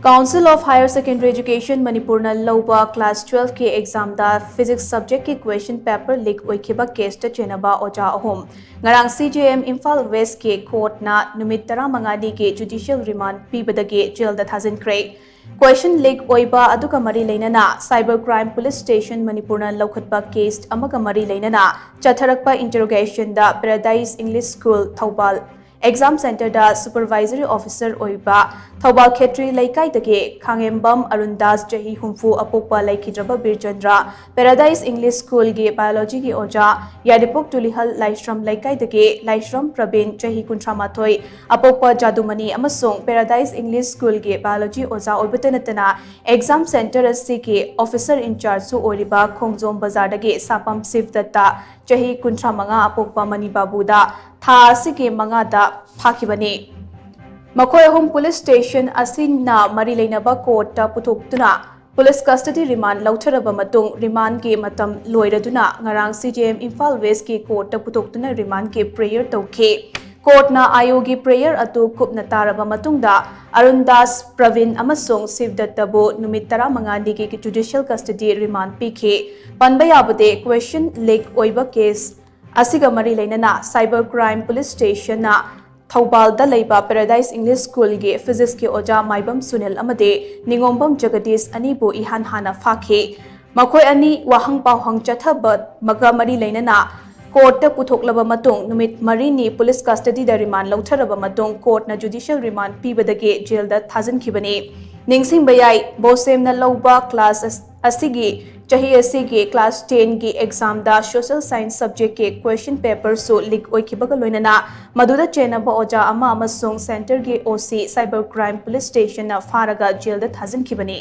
Council of Higher Secondary Education Manipurna Loba Class 12 के exam दा physics subject की question paper leak ओइखिबा case ता चेनबा ओजा Ahom ngarang CJM Imphal West के court ना नुमित 15 के जुडिशियल रिमांड पीबदगे जेल दा थाजिनख्रे क्वेश्चन लीक ओइबा अदुका मरी लेनना साइबर क्राइम पुलिस स्टेशन मणिपुरना लौखटबा केस अमगा मरी लेनना चथरकपा इंटरोगेशन दा Paradise English School Thoubal exam centre दा सुपरवाइजरी ऑफिसर ओइबा थौबाल खेत्री लैकाई दगे खांगेम्बम अरुणदास चही हुंफु अपोकपा लैखिद्रबा बिरचंद्रा पैराडाइज इंग्लिश स्कूल गे बायोलॉजी की ओजा यादिपुक तुलिहल लाइश्रम लैकाई दगे लाइश्रम प्रवीण चही कुंथ्रामाथोई अपोकपा जादुमनी अमसोंग पैराडाइज इंग्लिश स्कूल गे बायोलॉजी ओजा ओइबतनतना एग्जाम सेंटर असि के ऑफिसर इंचार्ज सु ओरिबा खोंगजोम बाजार दगे सापम सिव दत्ता चही कुंथ्रामंगा अपोकपा मनी बाबूदा था के मंगादा फाखिबनी मखोय अहुम पुलिस स्टेशन असिना मरी लेनबा कोर्ट पुथोक्तुना पुलिस कस्टडी रिमांड लौथरबा मतुंग रिमांड के मतम लोइरदुना ngarang CJM Imphal West के कोर्ट पुथोक्तुना रिमांड के प्रेयर तौखे कोर्टना आयोगी प्रेयर अतु कुपना तारबा मतुंगदा अरुणदास प्रवीण अमसोंग शिवदत्तबो नुमित 15 के जुडिशियल कस्टडी रिमांड पीखे पनबा याबदे क्वेश्चन लीक ओइबा केस असिगा मरी लेनना साइबर क्राइम पुलिस स्टेशन ना थौबालदा लेबा पैराडाइज इंग्लिश स्कूल के फिजिक्स के ओजा माइबम सुनील अमदे निंगोंबम जगदीश अनीबो इहान हाना फाखे मखोय अनी वाहंग पावहंग चथब मगा मरी लेनना कोर्ट पुथोकलबा मतुंग नुमित मरीनी पुलिस कस्टडी दा रिमांड लौथरबा मतुंग कोर्ट ना जुडिशियल रिमांड पीबदगे जेल दा थाजिनखिबने निंगसिंग बयाई बोसेमना लौबा क्लास असिगी चही असिगी क्लास 10 की एग्जाम दा सोशल साइंस सब्जेक्ट के क्वेश्चन पेपर सो लीक ओइखिबगा लोइनना मदुदा चेनबा ओजा अमा अमसोंग सेंटर के ओसी साइबर क्राइम पुलिस स्टेशन ना फारगा जेल दा थाजिनखिबने